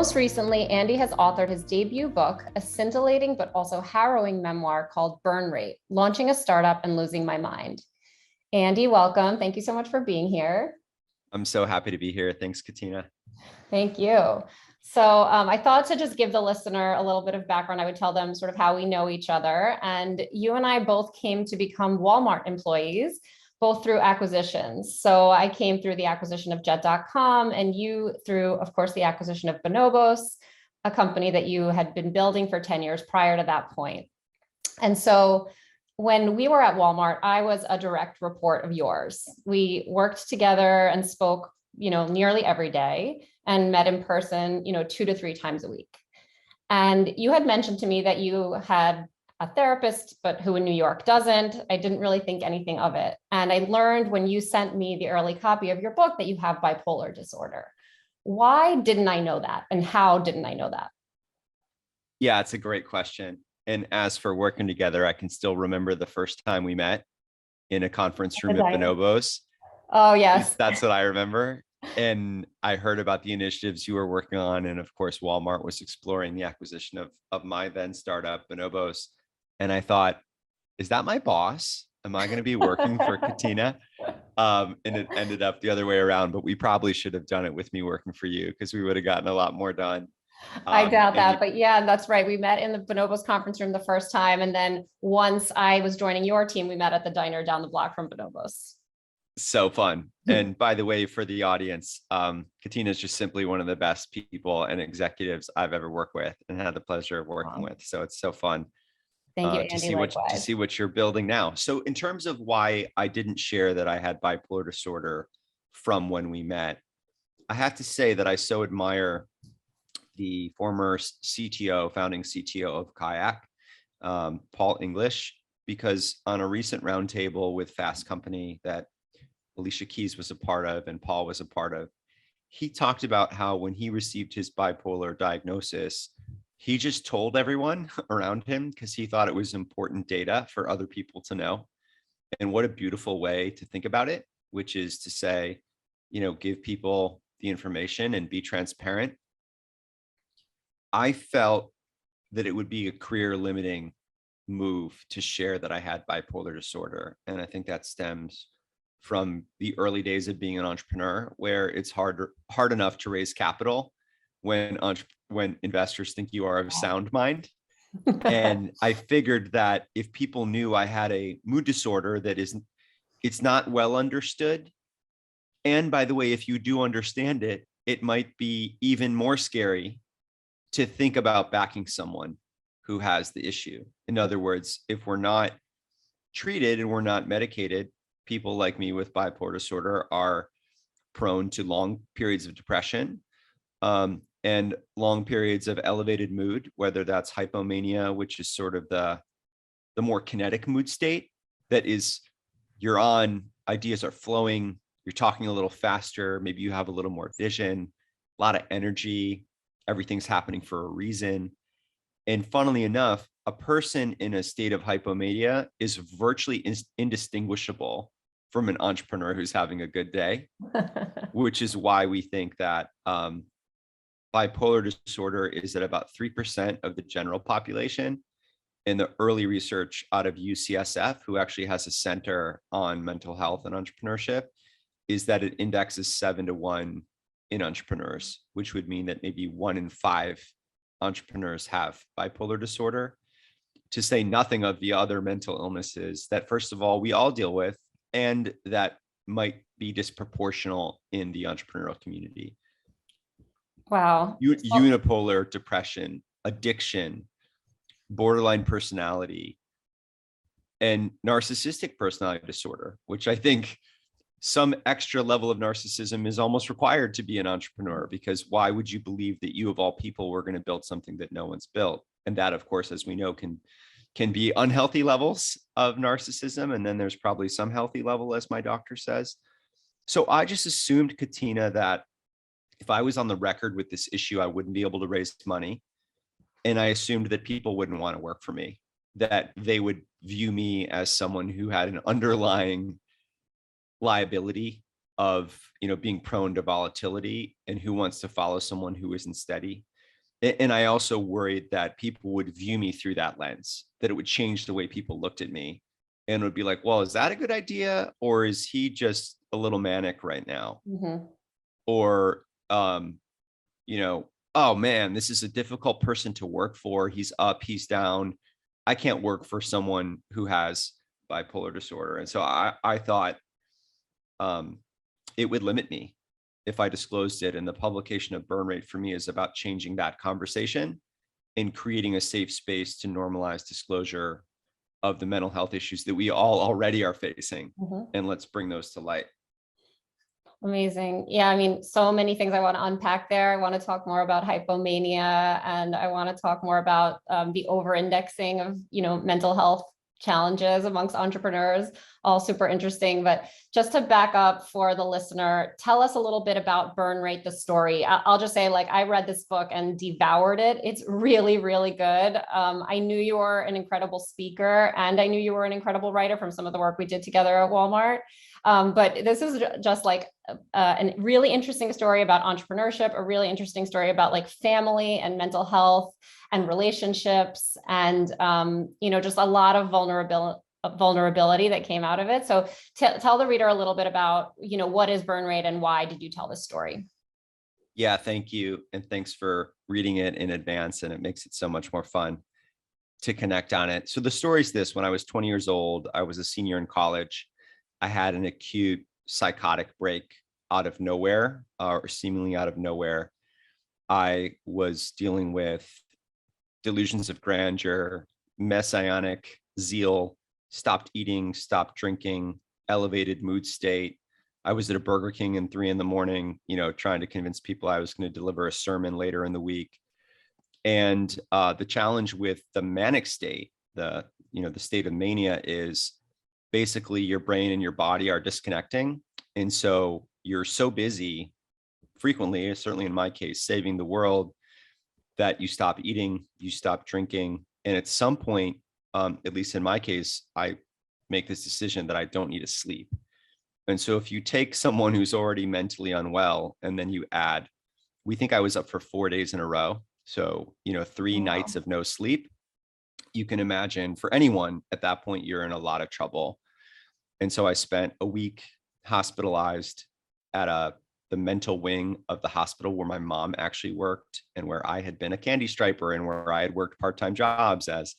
Most recently, Andy has authored his debut book, a scintillating but also harrowing memoir called Burn Rate, Launching a Startup and Losing My Mind. Andy, welcome. Thank you so much for being here. I'm so happy to be here. Thanks, Katina. Thank you. So I thought to just give the listener a little bit of background. I would tell them sort of how we know each other. And you and I both came to become Walmart employees, both through acquisitions. So I came through the acquisition of Jet.com and you through, of course, the acquisition of Bonobos, a company that you had been building for 10 years prior to that point. And so when we were at Walmart, I was a direct report of yours. We worked together and spoke, nearly every day and met in person, 2 to 3 times a week. And you had mentioned to me that you had a therapist, but who in New York doesn't. I didn't really think anything of it. And I learned when you sent me the early copy of your book that you have bipolar disorder. Why didn't I know that? And how didn't I know that? Yeah, it's a great question. And as for working together, I can still remember the first time we met in a conference room at Bonobos. Oh, yes. That's what I remember. And I heard about the initiatives you were working on. And of course, Walmart was exploring the acquisition of my then startup, Bonobos. And I thought, is that my boss? Am I going to be working for Katina? And it ended up the other way around, but we probably should have done it with me working for you because we would have gotten a lot more done. I doubt that, but yeah, that's right. We met in the Bonobos conference room the first time. And then once I was joining your team, we met at the diner down the block from Bonobos. So fun. And by the way, for the audience, Katina is just simply one of the best people and executives I've ever worked with and had the pleasure of working with. So it's so fun. Thank you, Andy, to see what you're building now. So in terms of why I didn't share that I had bipolar disorder from when we met, I have to say that I so admire the former founding CTO of Kayak, Paul English, because on a recent roundtable with Fast Company that Alicia Keys was a part of and Paul was a part of, he talked about how when he received his bipolar diagnosis, he just told everyone around him because he thought it was important data for other people to know. And what a beautiful way to think about it, which is to say, give people the information and be transparent. I felt that it would be a career limiting move to share that I had bipolar disorder. And I think that stems from the early days of being an entrepreneur, where it's hard enough to raise capital when investors think you are of sound mind. And I figured that if people knew I had a mood disorder it's not well understood. And by the way, if you do understand it, it might be even more scary to think about backing someone who has the issue. In other words, if we're not treated and we're not medicated, people like me with bipolar disorder are prone to long periods of depression and long periods of elevated mood, whether that's hypomania, which is sort of the more kinetic mood state that is you're on, ideas are flowing, you're talking a little faster, maybe you have a little more vision, a lot of energy, everything's happening for a reason. And funnily enough, a person in a state of hypomania is virtually indistinguishable from an entrepreneur who's having a good day, which is why we think that bipolar disorder is at about 3% of the general population. And the early research out of UCSF, who actually has a center on mental health and entrepreneurship, is that it indexes 7 to 1 in entrepreneurs, which would mean that maybe 1 in 5 entrepreneurs have bipolar disorder, to say nothing of the other mental illnesses that, first of all, we all deal with, and that might be disproportional in the entrepreneurial community. Wow. Unipolar depression, addiction, borderline personality, and narcissistic personality disorder, which I think some extra level of narcissism is almost required to be an entrepreneur, because why would you believe that you of all people were going to build something that no one's built? And that, of course, as we know, can be unhealthy levels of narcissism. And then there's probably some healthy level, as my doctor says. So I just assumed, Katina, that if I was on the record with this issue, I wouldn't be able to raise money. And I assumed that people wouldn't want to work for me, that they would view me as someone who had an underlying liability of, being prone to volatility and who wants to follow someone who isn't steady. And I also worried that people would view me through that lens, that it would change the way people looked at me and would be like, well, is that a good idea? Or is he just a little manic right now? Mhm. Or, you know, oh man, this is a difficult person to work for. He's up, he's down. I can't work for someone who has bipolar disorder. And so I thought it would limit me if I disclosed it. And the publication of Burn Rate for me is about changing that conversation and creating a safe space to normalize disclosure of the mental health issues that we all already are facing. Mhm. And let's bring those to light. Amazing. Yeah, I mean, so many things I want to unpack there. I want to talk more about hypomania, and I want to talk more about the over-indexing of, mental health challenges amongst entrepreneurs. All super interesting. But just to back up for the listener, tell us a little bit about Burn Rate, the story. I'll just say, like, I read this book and devoured it. It's really, really good. I knew you were an incredible speaker, and I knew you were an incredible writer from some of the work we did together at Walmart. But this is just like a really interesting story about entrepreneurship, a really interesting story about like family and mental health and relationships, and just a lot of vulnerability that came out of it. So tell the reader a little bit about, what is Burn Rate and why did you tell this story? Yeah, thank you. And thanks for reading it in advance. And it makes it so much more fun to connect on it. So the story's this: when I was 20 years old, I was a senior in college. I had an acute psychotic break out of nowhere, or seemingly out of nowhere. I was dealing with delusions of grandeur, messianic zeal, stopped eating, stopped drinking, elevated mood state. I was at a Burger King at 3 a.m, trying to convince people I was going to deliver a sermon later in the week. And the challenge with the manic state, the state of mania, is basically your brain and your body are disconnecting. And so you're so busy frequently, certainly in my case, saving the world, that you stop eating, you stop drinking. And at some point, at least in my case, I make this decision that I don't need to sleep. And so if you take someone who's already mentally unwell and then you add, we think I was up for 4 days in a row. So, 3 Wow. nights of no sleep. You can imagine, for anyone at that point, you're in a lot of trouble. And so I spent a week hospitalized at the mental wing of the hospital where my mom actually worked, and where I had been a candy striper, and where I had worked part-time jobs as,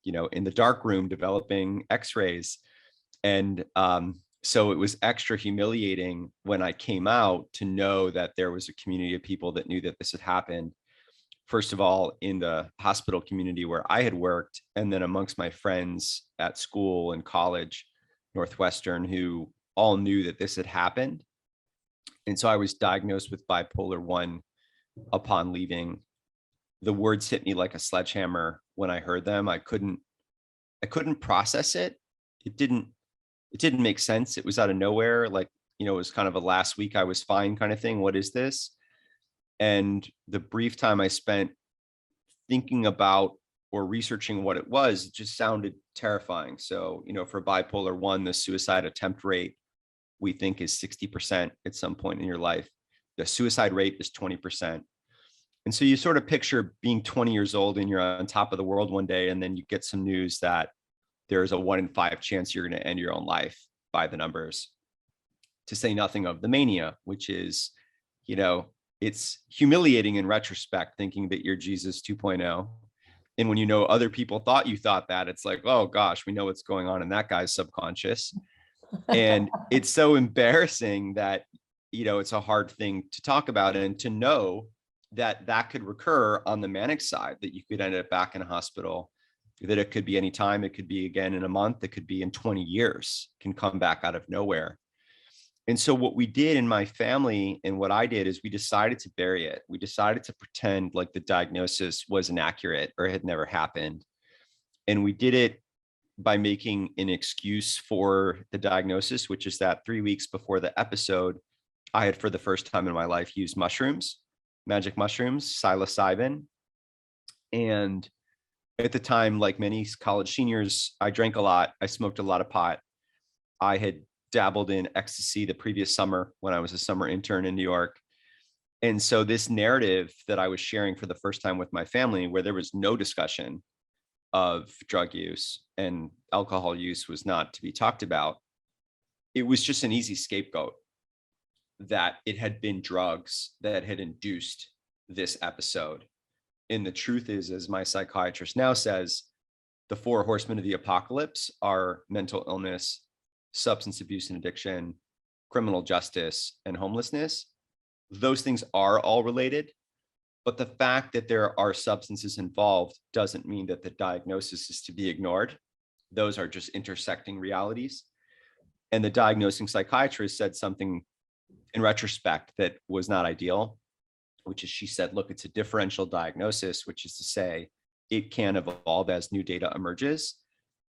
in the dark room developing x-rays. And so it was extra humiliating when I came out to know that there was a community of people that knew that this had happened. First of all, in the hospital community where I had worked, and then amongst my friends at school and college, Northwestern, who all knew that this had happened. And so I was diagnosed with bipolar 1 upon leaving. The words hit me like a sledgehammer when I heard them. I couldn't process it. It didn't make sense. It was out of nowhere. Like, it was kind of a last week I was fine kind of thing. What is this? And the brief time I spent thinking about or researching what it was, it just sounded terrifying. So, for bipolar 1, the suicide attempt rate, we think, is 60% at some point in your life. The suicide rate is 20%. And so you sort of picture being 20 years old and you're on top of the world one day, and then you get some news that there's a 1 in 5 chance you're going to end your own life by the numbers. To say nothing of the mania, which is, it's humiliating in retrospect, thinking that you're Jesus 2.0. And when other people thought you thought that, it's like, oh gosh, we know what's going on in that guy's subconscious. And it's so embarrassing that, it's a hard thing to talk about, and to know that that could recur on the manic side, that you could end up back in a hospital, that it could be any time, it could be again in a month, it could be in 20 years, can come back out of nowhere. And so what we did in my family, and what I did, is we decided to bury it. We decided to pretend like the diagnosis was inaccurate or had never happened. And we did it by making an excuse for the diagnosis, which is that 3 weeks before the episode, I had, for the first time in my life, used mushrooms, magic mushrooms, psilocybin. And at the time, like many college seniors, I drank a lot. I smoked a lot of pot. I had dabbled in ecstasy the previous summer when I was a summer intern in New York. And so this narrative that I was sharing for the first time with my family, where there was no discussion of drug use and alcohol use was not to be talked about, it was just an easy scapegoat that it had been drugs that had induced this episode. And the truth is, as my psychiatrist now says, the four horsemen of the apocalypse are mental illness, substance abuse and addiction, criminal justice, and homelessness. Those things are all related, but the fact that there are substances involved doesn't mean that the diagnosis is to be ignored. Those are just intersecting realities. And the diagnosing psychiatrist said something in retrospect that was not ideal, which is she said, look, it's a differential diagnosis, which is to say it can evolve as new data emerges.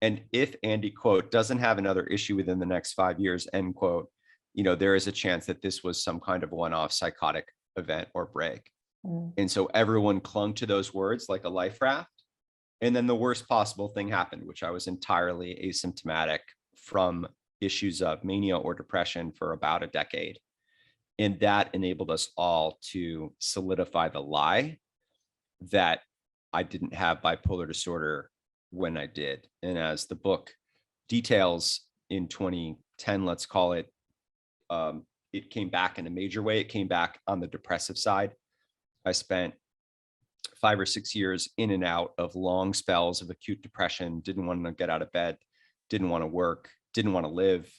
And if Andy, quote, doesn't have another issue within the next 5 years, end quote, there is a chance that this was some kind of one-off psychotic event or break. And so everyone clung to those words like a life raft. And then the worst possible thing happened, which I was entirely asymptomatic from issues of mania or depression for about a decade. And that enabled us all to solidify the lie that I didn't have bipolar disorder when I did. And as the book details, in 2010, let's call it, it came back in a major way. It came back on the depressive side. I spent 5 or 6 years in and out of long spells of acute depression, didn't want to get out of bed, didn't want to work, didn't want to live,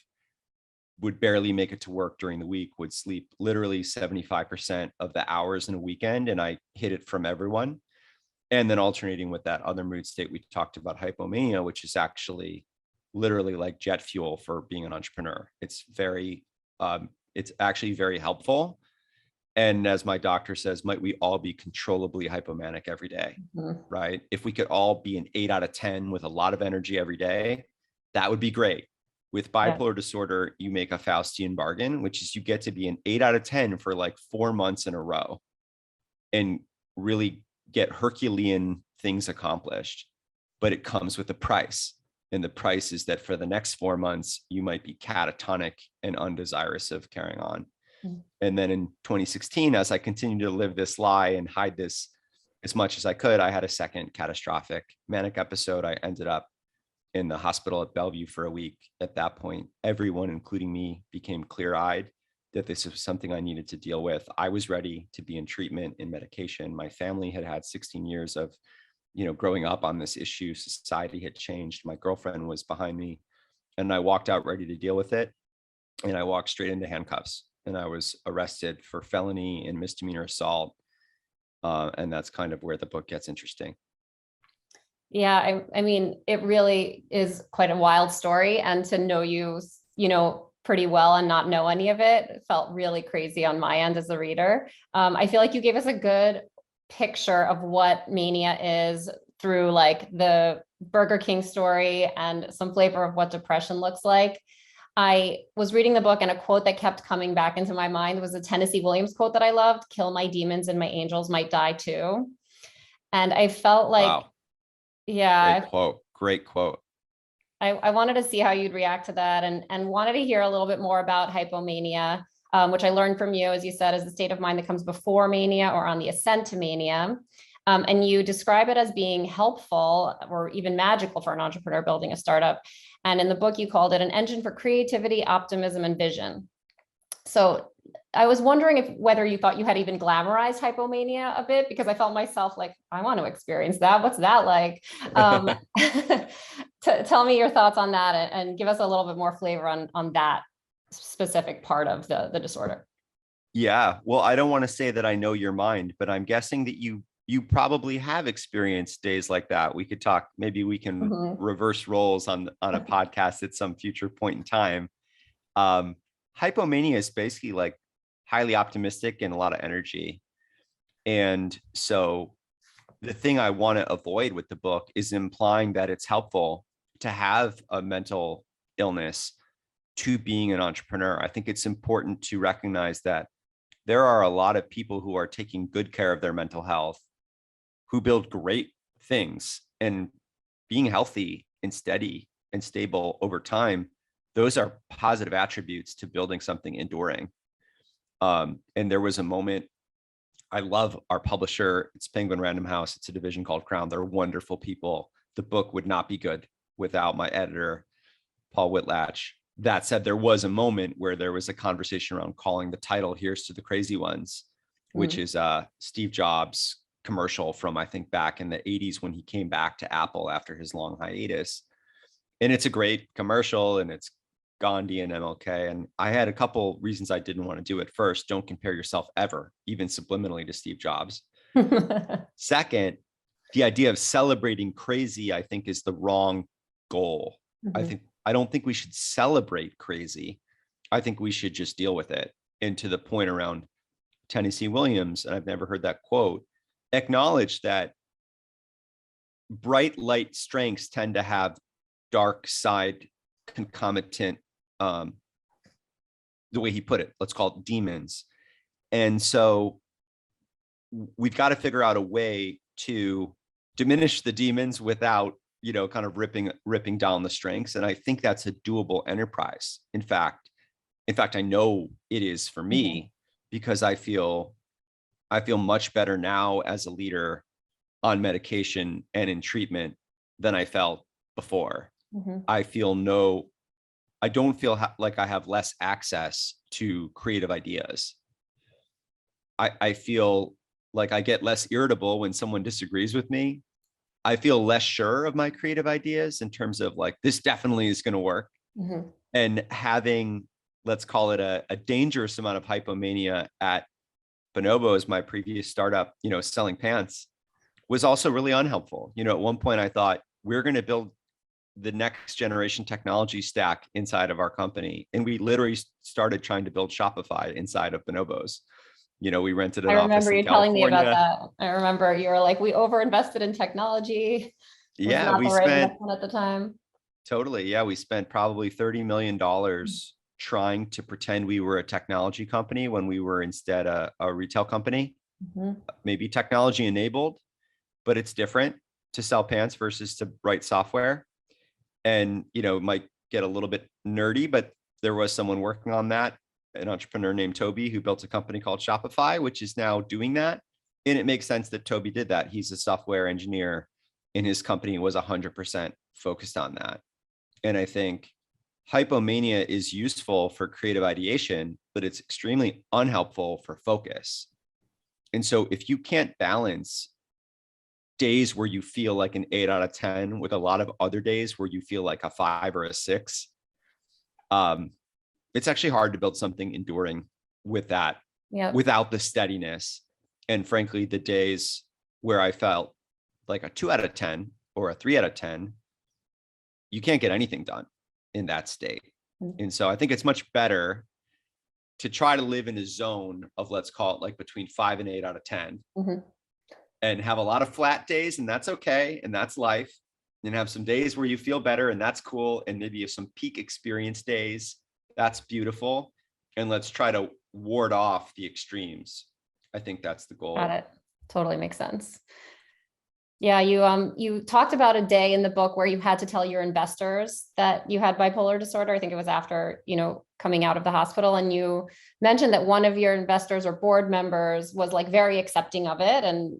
would barely make it to work during the week, would sleep literally 75% of the hours in a weekend. And I hid it from everyone. And then alternating with that other mood state, we talked about hypomania, which is actually literally like jet fuel for being an entrepreneur. It's actually very helpful. And as my doctor says, might we all be controllably hypomanic every day, right? If we could all be an 8 out of 10 with a lot of energy every day, that would be great. With bipolar disorder, you make a Faustian bargain, which is you get to be an 8 out of 10 for like 4 months in a row and really get Herculean things accomplished. But it comes with a price. And the price is that for the next 4 months, you might be catatonic and undesirous of carrying on. And then in 2016, as I continued to live this lie and hide this as much as I could, I had a second catastrophic manic episode. I ended up in the hospital at Bellevue for a week. At that point, everyone, including me, became clear-eyed that this was something I needed to deal with. I was ready to be in treatment and medication. My family had had 16 years of, growing up on this issue. Society had changed. My girlfriend was behind me, and I walked out ready to deal with it. And I walked straight into handcuffs, and I was arrested for felony and misdemeanor assault. And that's kind of where the book gets interesting. Yeah, I mean, it really is quite a wild story, and to know you, pretty well and not know any of it felt really crazy on my end as a reader. I feel like you gave us a good picture of what mania is through like the Burger King story and some flavor of what depression looks like. I was reading the book, and a quote that kept coming back into my mind was a Tennessee Williams quote that I loved: "Kill my demons and my angels might die too." And I felt like, wow. Yeah, Great quote. I wanted to see how you'd react to that, and wanted to hear a little bit more about hypomania, which I learned from you, as you said, is the state of mind that comes before mania or on the ascent to mania. And you describe it as being helpful or even magical for an entrepreneur building a startup. And in the book, you called it an engine for creativity, optimism, and vision. So I was wondering whether you thought you had even glamorized hypomania a bit, because I felt myself like, I want to experience that. What's that like? Tell me your thoughts on that, and give us a little bit more flavor on that specific part of the disorder. Yeah, well, I don't want to say that I know your mind, but I'm guessing that you probably have experienced days like that. We could talk, maybe we can reverse roles on a podcast at some future point in time. Hypomania is basically like highly optimistic and a lot of energy. And so the thing I want to avoid with the book is implying that it's helpful to have a mental illness to being an entrepreneur. I think it's important to recognize that there are a lot of people who are taking good care of their mental health, who build great things, and being healthy and steady and stable over time. Those are positive attributes to building something enduring. And there was a moment I love our publisher. It's Penguin Random House. It's a division called Crown. They're wonderful people. The book would not be good without my editor, Paul Whitlatch. That said, there was a moment where there was a conversation around calling the title "Here's to the Crazy Ones," which is Steve Jobs commercial from, I think, back in the 80s when he came back to Apple after his long hiatus. And it's a great commercial, and it's Gandhi and MLK. And I had a couple reasons I didn't want to do it. First, don't compare yourself ever, even subliminally, to Steve Jobs. Second, the idea of celebrating crazy, I think, is the wrong goal. I don't think we should celebrate crazy. I think we should just deal with it. And to the point around Tennessee Williams, and I've never heard that quote, acknowledge that bright light strengths tend to have dark side concomitant, the way he put it, let's call it demons. And so we've got to figure out a way to diminish the demons without, kind of ripping down the strengths. And I think that's a doable enterprise. In fact, I know it is for me, because I feel much better now as a leader on medication and in treatment than I felt before. I don't feel like I have less access to creative ideas. I feel like I get less irritable when someone disagrees with me. I feel less sure of my creative ideas in terms of like, this definitely is going to work. And having, let's call it a dangerous amount of hypomania at Bonobos, my previous startup, selling pants, was also really unhelpful. At one point I thought we're going to build the next generation technology stack inside of our company. And we literally started trying to build Shopify inside of Bonobos. We rented an office in California. I remember you telling me about that. I remember you were like, we overinvested in technology. Yeah, we spent at the time. Totally. Yeah, we spent probably $30 million trying to pretend we were a technology company when we were instead a retail company. Maybe technology enabled, but it's different to sell pants versus to write software. And, it might get a little bit nerdy, but there was someone working on that, an entrepreneur named Toby, who built a company called Shopify, which is now doing that. And it makes sense that Toby did that. He's a software engineer, and his company was 100% focused on that. And I think hypomania is useful for creative ideation, but it's extremely unhelpful for focus. And so if you can't balance days where you feel like an 8 out of 10 with a lot of other days where you feel like a 5 or a 6, it's actually hard to build something enduring with that, without the steadiness. And frankly, the days where I felt like a 2 out of 10 or a 3 out of 10, you can't get anything done in that state. And so I think it's much better to try to live in a zone of, let's call it like between 5 and 8 out of 10, and have a lot of flat days, and that's okay. And that's life. And have some days where you feel better, and that's cool. And maybe you have some peak experience days. That's beautiful. And let's try to ward off the extremes. I think that's the goal. Got it. Totally makes sense. Yeah, you talked about a day in the book where you had to tell your investors that you had bipolar disorder. I think it was after, coming out of the hospital, and you mentioned that one of your investors or board members was like very accepting of it, and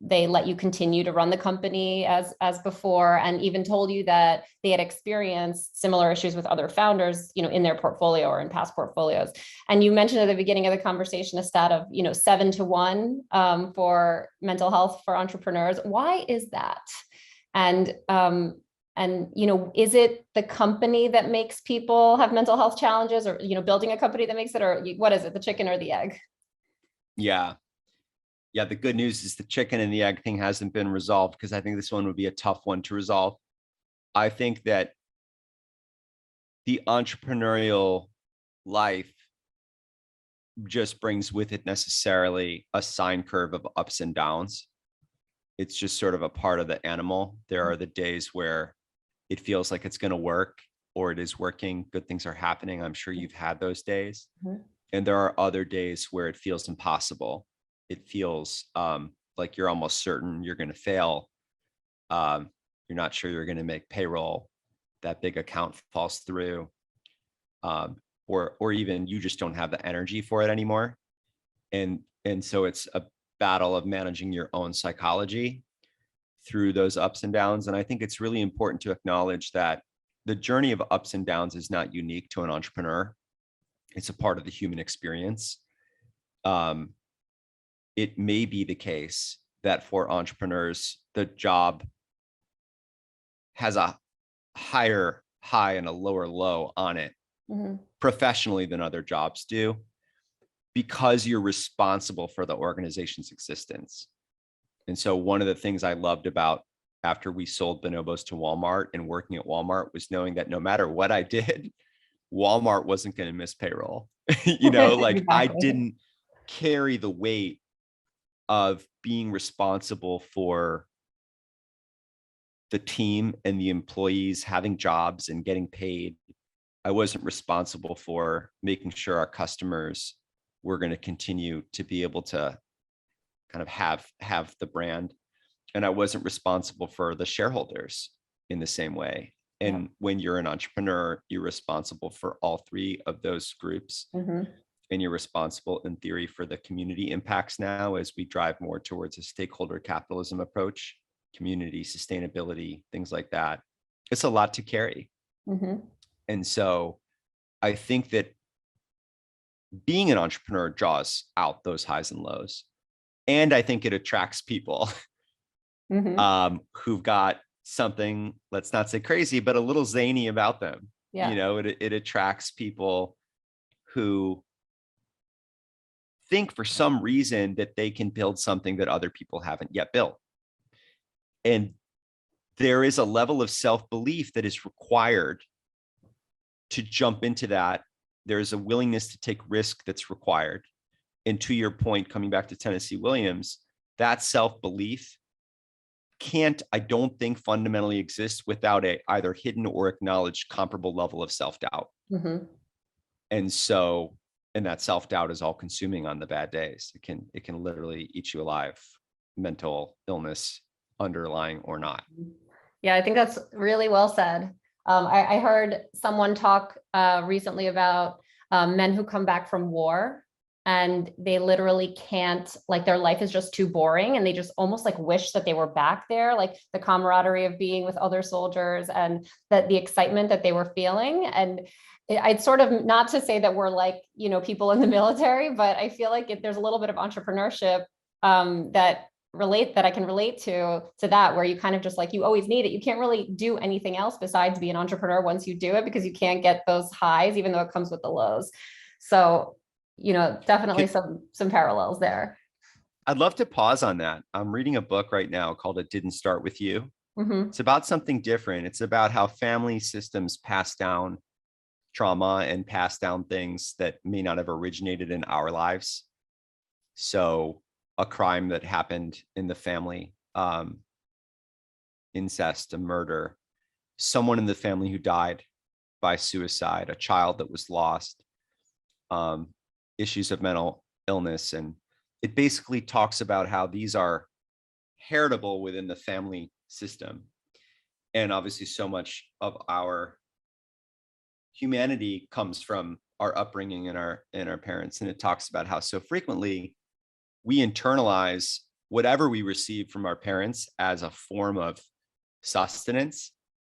they let you continue to run the company as before, and even told you that they had experienced similar issues with other founders, in their portfolio or in past portfolios. And you mentioned at the beginning of the conversation a stat of 7-to-1 for mental health for entrepreneurs. Why is that? And is it the company that makes people have mental health challenges, or building a company that makes it, or what is it, the chicken or the egg? Yeah, the good news is the chicken and the egg thing hasn't been resolved, because I think this one would be a tough one to resolve. I think that the entrepreneurial life just brings with it necessarily a sine curve of ups and downs. It's just sort of a part of the animal. There are the days where it feels like it's going to work, or it is working, good things are happening. I'm sure you've had those days. And there are other days where it feels impossible. It feels like you're almost certain you're going to fail. You're not sure you're going to make payroll. That big account falls through, or even you just don't have the energy for it anymore. And And so it's a battle of managing your own psychology through those ups and downs. And I think it's really important to acknowledge that the journey of ups and downs is not unique to an entrepreneur. It's a part of the human experience. It may be the case that for entrepreneurs, the job has a higher high and a lower low on it professionally than other jobs do, because you're responsible for the organization's existence. And so one of the things I loved about after we sold Bonobos to Walmart and working at Walmart was knowing that no matter what I did, Walmart wasn't going to miss payroll. Like I didn't carry the weight of being responsible for the team and the employees having jobs and getting paid. I wasn't responsible for making sure our customers were going to continue to be able to kind of have the brand. And I wasn't responsible for the shareholders in the same way. And when you're an entrepreneur, you're responsible for all three of those groups. And you're responsible in theory for the community impacts now as we drive more towards a stakeholder capitalism approach, community sustainability, things like that. It's a lot to carry. And so I think that being an entrepreneur draws out those highs and lows. And I think it attracts people who've got something, let's not say crazy, but a little zany about them. It attracts people who think for some reason that they can build something that other people haven't yet built. And there is a level of self-belief that is required to jump into that. There's a willingness to take risk that's required. And to your point, coming back to Tennessee Williams, that self-belief can't, I don't think, fundamentally exist without a either hidden or acknowledged comparable level of self-doubt. And so, and that self-doubt is all consuming on the bad days. It can literally eat you alive, mental illness, underlying or not. Yeah, I think that's really well said. I heard someone talk recently about men who come back from war and they literally can't, like their life is just too boring and they just almost like wish that they were back there, like the camaraderie of being with other soldiers and that the excitement that they were feeling. And I'd sort of, not to say that we're like, people in the military, but I feel like there's a little bit of entrepreneurship that I can relate to that, where you kind of just like, you always need it. You can't really do anything else besides be an entrepreneur once you do it, because you can't get those highs, even though it comes with the lows. So, definitely some parallels there. I'd love to pause on that. I'm reading a book right now called It Didn't Start With You. It's about something different. It's about how family systems pass down trauma and pass down things that may not have originated in our lives. So a crime that happened in the family, incest, a murder, someone in the family who died by suicide, a child that was lost, issues of mental illness. And it basically talks about how these are heritable within the family system. And obviously so much of our humanity comes from our upbringing and our parents. And it talks about how so frequently we internalize whatever we receive from our parents as a form of sustenance.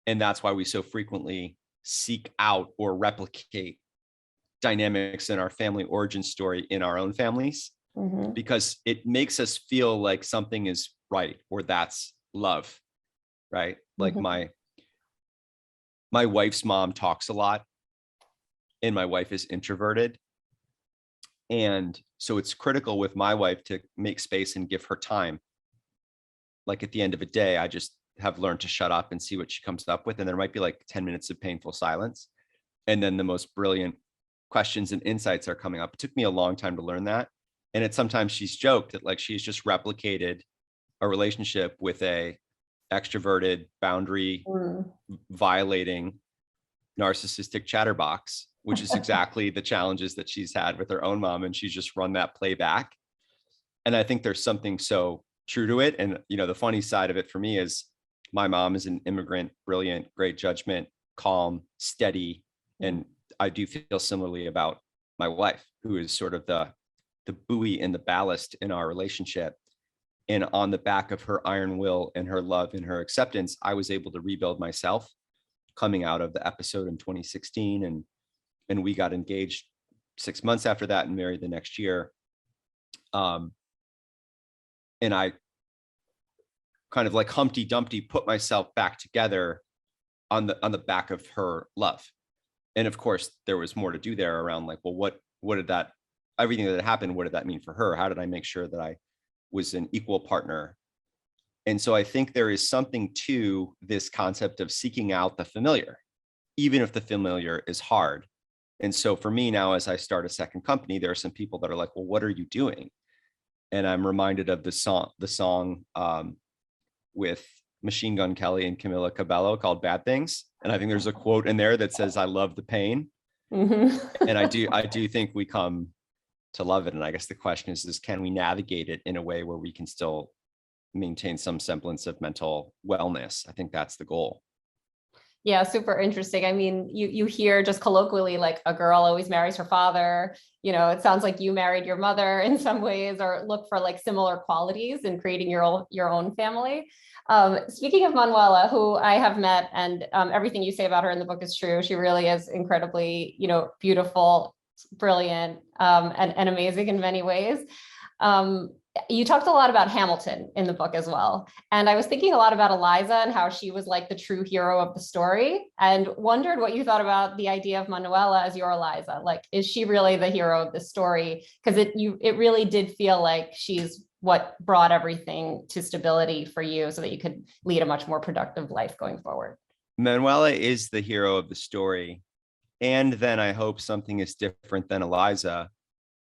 And that's why we so frequently seek out or replicate dynamics in our family origin story in our own families, because it makes us feel like something is right, or that's love, right? Like my wife's mom talks a lot, and my wife is introverted. And so it's critical with my wife to make space and give her time. Like at the end of a day, I just have learned to shut up and see what she comes up with. And there might be like 10 minutes of painful silence. And then the most brilliant questions and insights are coming up. It took me a long time to learn that. And it's sometimes she's joked that like she's just replicated a relationship with a extroverted, boundary violating, narcissistic chatterbox, which is exactly the challenges that she's had with her own mom. And she's just run that play back. And I think there's something so true to it. And, the funny side of it for me is my mom is an immigrant, brilliant, great judgment, calm, steady. And I do feel similarly about my wife, who is sort of the the buoy and the ballast in our relationship. And on the back of her iron will and her love and her acceptance, I was able to rebuild myself coming out of the episode in 2016. And we got engaged 6 months after that and married the next year. And I kind of like Humpty Dumpty put myself back together on the back of her love. And of course, there was more to do there around like, well, what did that, everything that happened, what did that mean for her? How did I make sure that I was an equal partner? And so I think there is something to this concept of seeking out the familiar, even if the familiar is hard. And so for me now, as I start a second company, there are some people that are like, well, what are you doing? And I'm reminded of the song with Machine Gun Kelly and Camila Cabello called Bad Things. And I think there's a quote in there that says, I love the pain. Mm-hmm. And I do think we come to love it. And I guess the question is can we navigate it in a way where we can still maintain some semblance of mental wellness? I think that's the goal. Yeah, super interesting. I mean, you hear just colloquially, like a girl always marries her father. You know, it sounds like you married your mother in some ways, or look for like similar qualities in creating your own family. Speaking of Manuela, who I have met, and everything you say about her in the book is true. She really is incredibly, beautiful, brilliant, and amazing in many ways. You talked a lot about Hamilton in the book as well. And I was thinking a lot about Eliza and how she was like the true hero of the story, and wondered what you thought about the idea of Manuela as your Eliza. Like, is she really the hero of the story? Because it really did feel like she's what brought everything to stability for you so that you could lead a much more productive life going forward. Manuela is the hero of the story. And then I hope something is different than Eliza,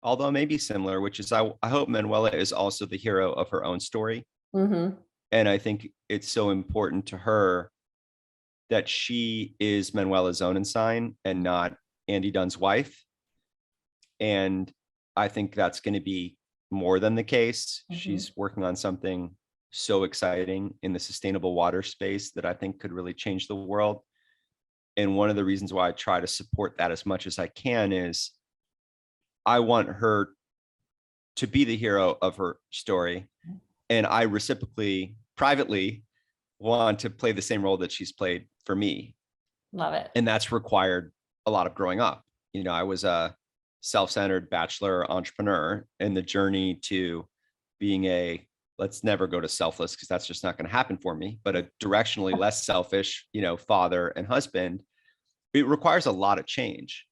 although maybe similar, which is I hope Manuela is also the hero of her own story. Mm-hmm. And I think it's so important to her that she is Manuela's own sign and not Andy Dunn's wife. And I think that's going to be more than the case. Mm-hmm. She's working on something so exciting in the sustainable water space that I think could really change the world. And one of the reasons why I try to support that as much as I can is I want her to be the hero of her story. And I reciprocally, privately, want to play the same role that she's played for me. Love it. And that's required a lot of growing up. I was a self-centered bachelor entrepreneur, and the journey to being let's never go to selfless because that's just not going to happen for me, but a directionally less selfish, father and husband, it requires a lot of change.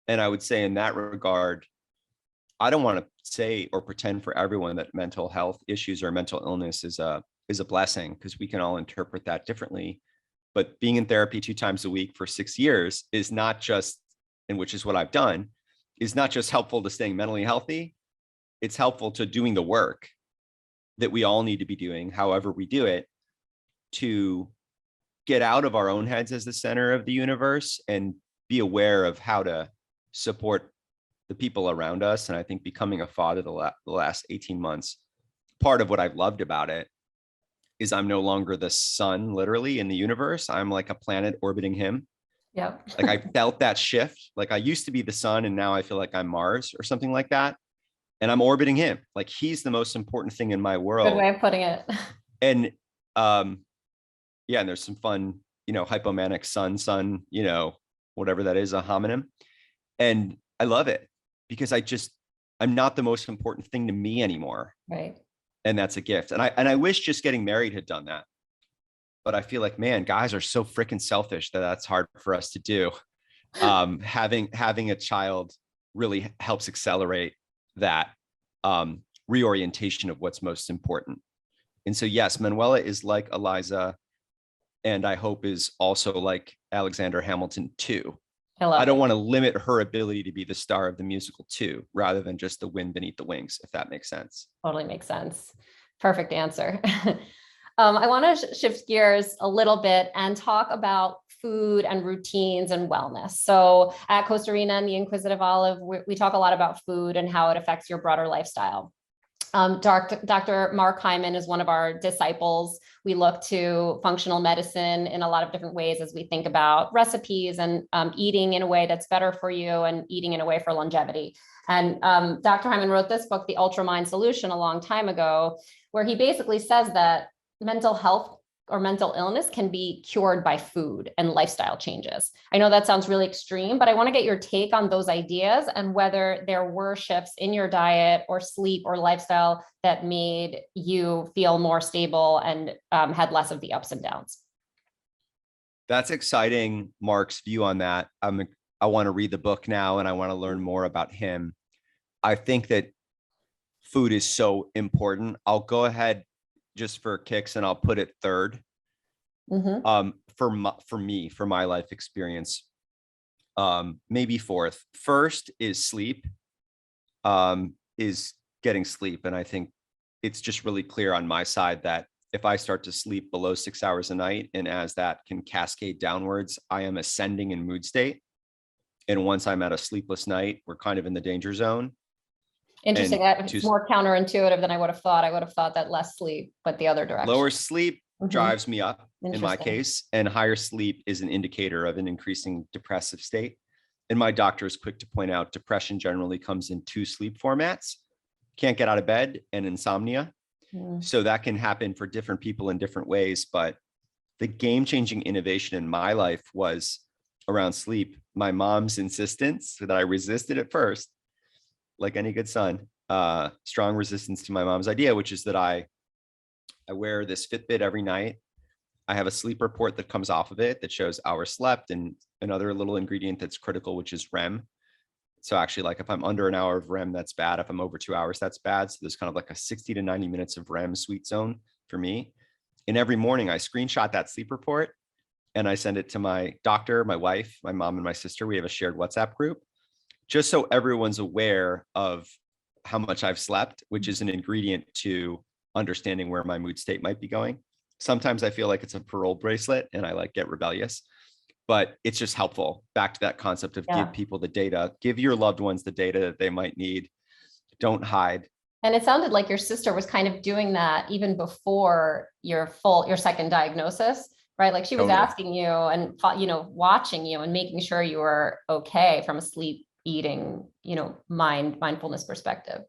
And I would say in that regard, I don't want to say or pretend for everyone that mental health issues or mental illness is a blessing, because we can all interpret that differently. But being in therapy 2 times a week for 6 years is not just, and which is what I've done, is not just helpful to staying mentally healthy. It's helpful to doing the work that we all need to be doing, however we do it, to get out of our own heads as the center of the universe and be aware of how to support the people around us. And I think becoming a father the last 18 months, part of what I've loved about it is I'm no longer the sun literally in the universe. I'm like a planet orbiting him. Yeah. Like I felt that shift. Like I used to be the sun and now I feel like I'm Mars or something like that. And I'm orbiting him. Like he's the most important thing in my world. Good way of putting it. And yeah, and there's some fun, hypomanic sun, whatever that is, a homonym. And I love it because I'm not the most important thing to me anymore. Right. And that's a gift. And I wish just getting married had done that. But I feel like, man, guys are so freaking selfish that that's hard for us to do. Having a child really helps accelerate that reorientation of what's most important. And so, yes, Manuela is like Eliza, and I hope is also like Alexander Hamilton too. I don't want to limit her ability to be the star of the musical too, rather than just the wind beneath the wings, if that makes sense. Totally makes sense. Perfect answer. I want to shift gears a little bit and talk about food and routines and wellness. So at Kosterina and the Inquisitive Olive, we talk a lot about food and how it affects your broader lifestyle. Dr. Mark Hyman is one of our disciples. We look to functional medicine in a lot of different ways as we think about recipes and eating in a way that's better for you and eating in a way for longevity. And Dr. Hyman wrote this book, The Ultra Mind Solution, a long time ago, where he basically says that mental health or mental illness can be cured by food and lifestyle changes. I know that sounds really extreme, but I want to get your take on those ideas and whether there were shifts in your diet or sleep or lifestyle that made you feel more stable and had less of the ups and downs. That's exciting, Mark's view on that. I want to read the book now and I want to learn more about him. I think that food is so important. I'll go ahead just for kicks and I'll put it third. For my life experience, maybe fourth. First is sleep, is getting sleep. And I think it's just really clear on my side that if I start to sleep below 6 hours a night, and as that can cascade downwards, I am ascending in mood state. And once I'm at a sleepless night, we're kind of in the danger zone. Interesting. It's more counterintuitive than I would have thought. I would have thought that less sleep, but the other direction. Lower sleep drives me up in my case, and higher sleep is an indicator of an increasing depressive state. And my doctor is quick to point out depression generally comes in two sleep formats: can't get out of bed and insomnia. So that can happen for different people in different ways. But the game-changing innovation in my life was around sleep. My mom's insistence that I resisted at first, like any good son, strong resistance to my mom's idea, which is that I wear this Fitbit every night. I have a sleep report that comes off of it that shows hours slept and another little ingredient that's critical, which is REM. So actually, like if I'm under an hour of REM, that's bad. If I'm over 2 hours, that's bad. So there's kind of like a 60 to 90 minutes of REM sweet zone for me. And every morning I screenshot that sleep report and I send it to my doctor, my wife, my mom, and my sister. We have a shared WhatsApp group, just so everyone's aware of how much I've slept, which is an ingredient to understanding where my mood state might be going. Sometimes I feel like it's a parole bracelet and I like get rebellious, but it's just helpful. Back to that concept of give people the data, give your loved ones the data that they might need. Don't hide. And it sounded like your sister was kind of doing that even before your second diagnosis, right? Like she was asking you and, watching you and making sure you were okay from a sleep, eating, mindfulness perspective.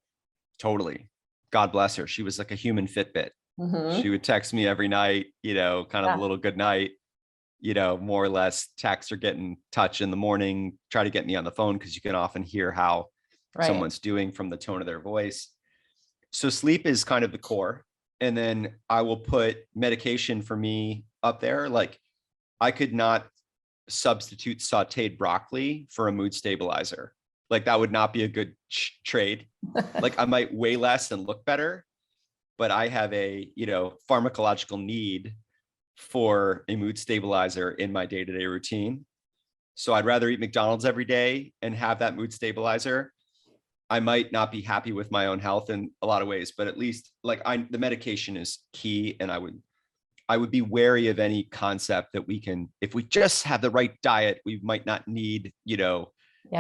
Totally. God bless her. She was like a human Fitbit. She would text me every night, kind of a little good night, more or less text or get in touch in the morning, try to get me on the phone because you can often hear how someone's doing from the tone of their voice. So sleep is kind of the core. And then I will put medication for me up there. Like I could not substitute sauteed broccoli for a mood stabilizer. Like that would not be a good trade. Like I might weigh less and look better, but I have a, pharmacological need for a mood stabilizer in my day-to-day routine. So I'd rather eat McDonald's every day and have that mood stabilizer. I might not be happy with my own health in a lot of ways, but at least the medication is key. And I would be wary of any concept that if we just have the right diet, we might not need,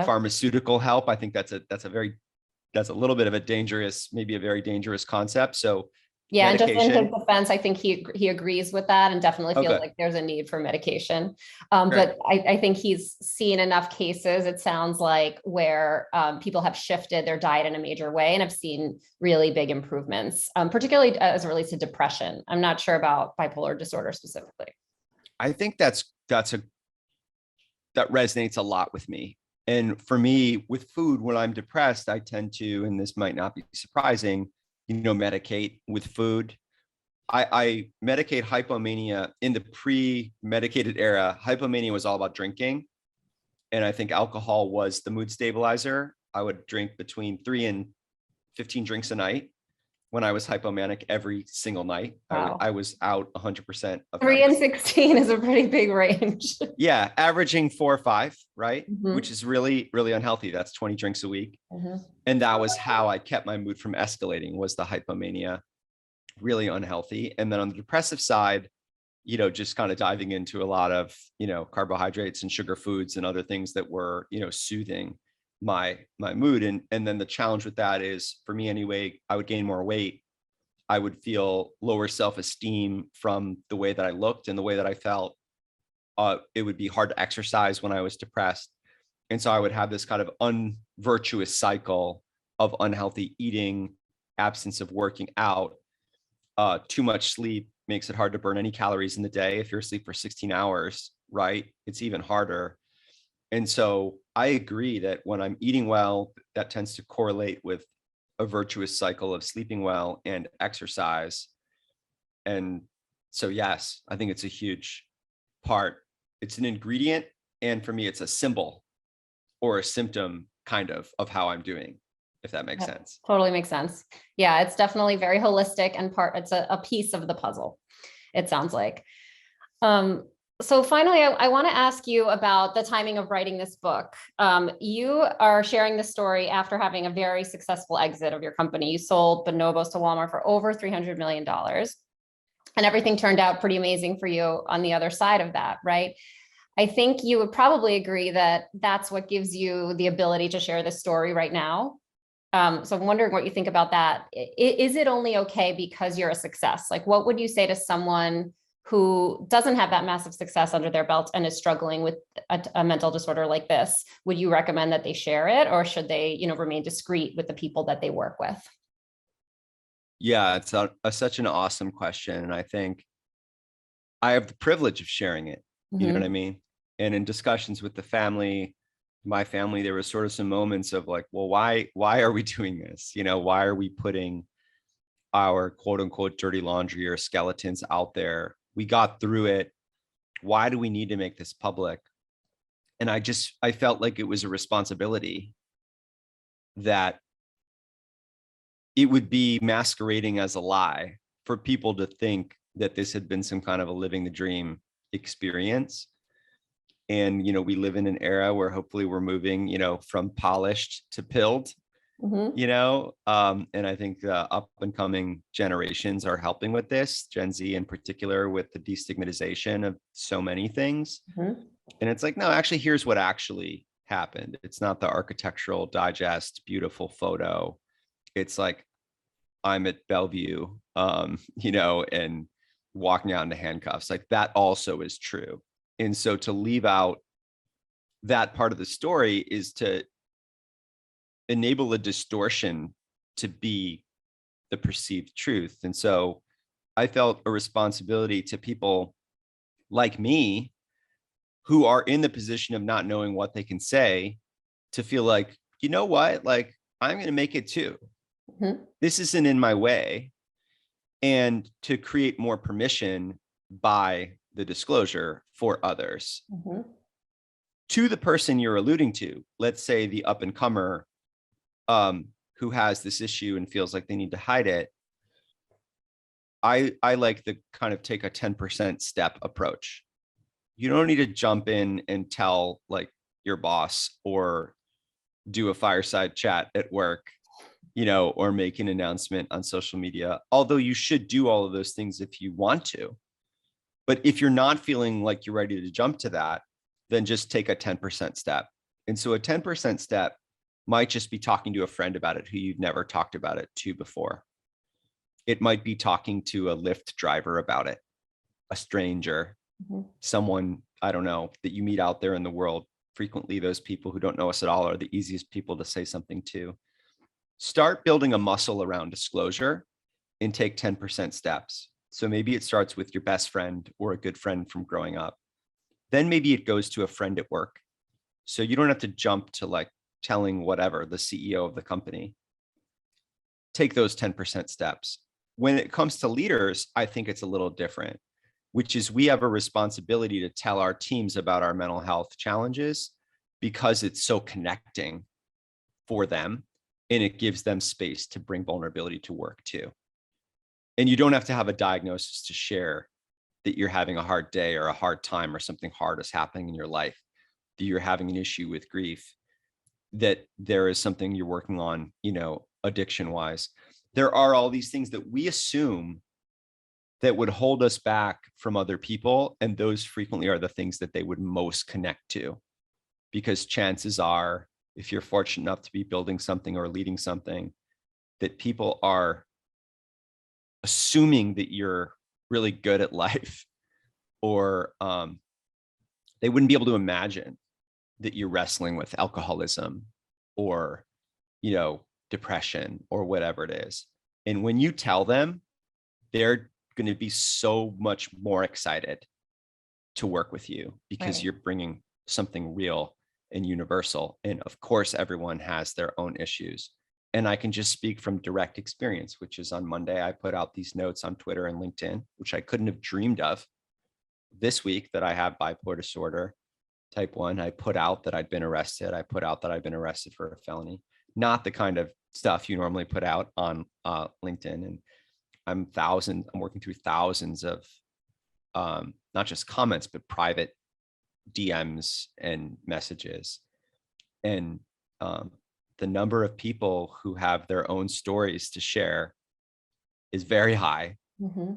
pharmaceutical help. I think that's a little bit of a dangerous, maybe a very dangerous concept. So yeah, medication. And just in his defense, I think he agrees with that and definitely feels like there's a need for medication. But I think he's seen enough cases, it sounds like, where people have shifted their diet in a major way and have seen really big improvements, particularly as it relates to depression. I'm not sure about bipolar disorder specifically. I think that resonates a lot with me. And for me, with food, when I'm depressed, I tend to, and this might not be surprising, medicate with food. I medicate hypomania. In the pre-medicated era, hypomania was all about drinking. And I think alcohol was the mood stabilizer. I would drink between 3 and 15 drinks a night when I was hypomanic every single night. Wow. I was out 100% of 3 and 16 is a pretty big range. Yeah, averaging 4 or 5, right? Which is really, really unhealthy. That's 20 drinks a week. And that was how I kept my mood from escalating, was the hypomania. Really unhealthy. And then on the depressive side, just kind of diving into a lot of, carbohydrates and sugar foods and other things that were, soothing. my mood. And then the challenge with that is, for me anyway, I would gain more weight. I would feel lower self-esteem from the way that I looked and the way that I felt. It would be hard to exercise when I was depressed. And so I would have this kind of unvirtuous cycle of unhealthy eating, absence of working out. Too much sleep makes it hard to burn any calories in the day. If you're asleep for 16 hours, right, it's even harder. And so I agree that when I'm eating well, that tends to correlate with a virtuous cycle of sleeping well and exercise. And so, yes, I think it's a huge part. It's an ingredient. And for me, it's a symbol or a symptom kind of how I'm doing, if that makes sense. Totally makes sense. Yeah, it's definitely very holistic and it's a piece of the puzzle, it sounds like. So finally, I want to ask you about the timing of writing this book. You are sharing this story after having a very successful exit of your company. You sold Bonobos to Walmart for over $300 million. And everything turned out pretty amazing for you on the other side of that, right? I think you would probably agree that that's what gives you the ability to share this story right now. So I'm wondering what you think about that. Is it only okay because you're a success? Like, what would you say to someone who doesn't have that massive success under their belt and is struggling with a mental disorder like this? Would you recommend that they share it, or should they, remain discreet with the people that they work with? Yeah, it's such an awesome question. And I think I have the privilege of sharing it. You know what I mean? And in discussions with my family, there was sort of some moments of like, well, why are we doing this? Why are we putting our quote unquote dirty laundry or skeletons out there? We got through it. Why do we need to make this public? And I felt like it was a responsibility, that it would be masquerading as a lie for people to think that this had been some kind of a living the dream experience. And, we live in an era where hopefully we're moving, from polished to pilled, and I think the up and coming generations are helping with this, Gen Z in particular, with the destigmatization of so many things. And it's like, no, actually, here's what actually happened. It's not the Architectural Digest beautiful photo. It's like, I'm at Bellevue, and walking out into handcuffs. Like, that also is true. And so to leave out that part of the story is to enable a distortion to be the perceived truth. And so I felt a responsibility to people like me who are in the position of not knowing what they can say, to feel like, you know what, like, I'm going to make it too. This isn't in my way. And to create more permission by the disclosure for others. To the person you're alluding to, let's say the up and comer who has this issue and feels like they need to hide it, I like the kind of take a 10% step approach. You don't need to jump in and tell like your boss or do a fireside chat at work, or make an announcement on social media, although you should do all of those things if you want to. But if you're not feeling like you're ready to jump to that, then just take a 10% step. And so a 10% step might just be talking to a friend about it who you've never talked about it to before. It might be talking to a Lyft driver about it, a stranger, someone, I don't know, that you meet out there in the world. Frequently, those people who don't know us at all are the easiest people to say something to. Start building a muscle around disclosure and take 10% steps. So maybe it starts with your best friend or a good friend from growing up. Then maybe it goes to a friend at work. So you don't have to jump to like telling whatever, the CEO of the company. Take those 10% steps. When it comes to leaders, I think it's a little different, which is we have a responsibility to tell our teams about our mental health challenges because it's so connecting for them, and it gives them space to bring vulnerability to work too. And you don't have to have a diagnosis to share that you're having a hard day or a hard time or something hard is happening in your life, that you're having an issue with grief, that there is something you're working on, addiction wise. There are all these things that we assume that would hold us back from other people. And those frequently are the things that they would most connect to, because chances are if you're fortunate enough to be building something or leading something, that people are assuming that you're really good at life, or they wouldn't be able to imagine that you're wrestling with alcoholism or, depression or whatever it is. And when you tell them, they're going to be so much more excited to work with you because Right. you're bringing something real and universal. And of course, everyone has their own issues. And I can just speak from direct experience, which is on Monday, I put out these notes on Twitter and LinkedIn, which I couldn't have dreamed of this week, that I have bipolar disorder type 1. I put out that I'd been arrested. I put out that I'd been arrested for a felony, not the kind of stuff you normally put out on LinkedIn. And I'm working through thousands of not just comments, but private DMs and messages. And the number of people who have their own stories to share is very high. Mm-hmm.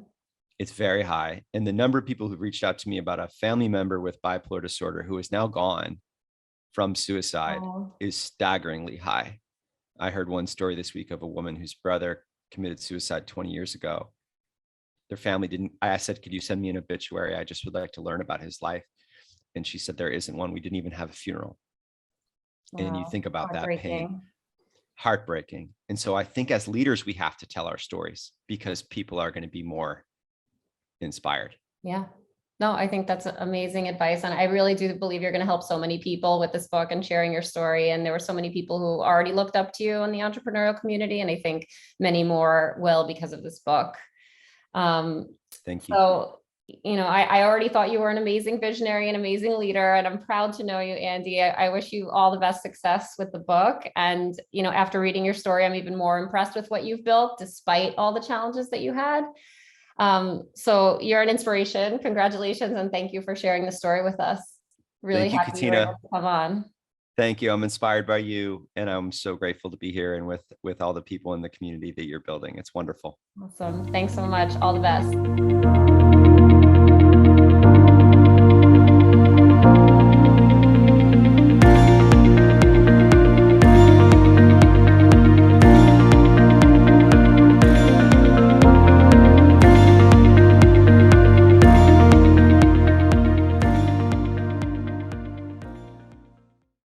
It's very high. And the number of people who've reached out to me about a family member with bipolar disorder who is now gone from suicide is staggeringly high. I heard one story this week of a woman whose brother committed suicide 20 years ago. Their family didn't. I said, could you send me an obituary? I just would like to learn about his life. And she said, there isn't one. We didn't even have a funeral. Wow. And you think about that pain. Heartbreaking. Heartbreaking. And so I think as leaders, we have to tell our stories because people are going to be more inspired. Yeah. No, I think that's amazing advice. And I really do believe you're going to help so many people with this book and sharing your story. And there were so many people who already looked up to you in the entrepreneurial community. And I think many more will because of this book. Thank you. So, I already thought you were an amazing visionary, an amazing leader, and I'm proud to know you, Andy. I wish you all the best success with the book. And, after reading your story, I'm even more impressed with what you've built, despite all the challenges that you had. So you're an inspiration. Congratulations. And thank you for sharing the story with us. Really Thank you, happy you were able Katina. to come on. Thank you. I'm inspired by you. And I'm so grateful to be here and with all the people in the community that you're building. It's wonderful. Awesome. Thanks so much. All the best.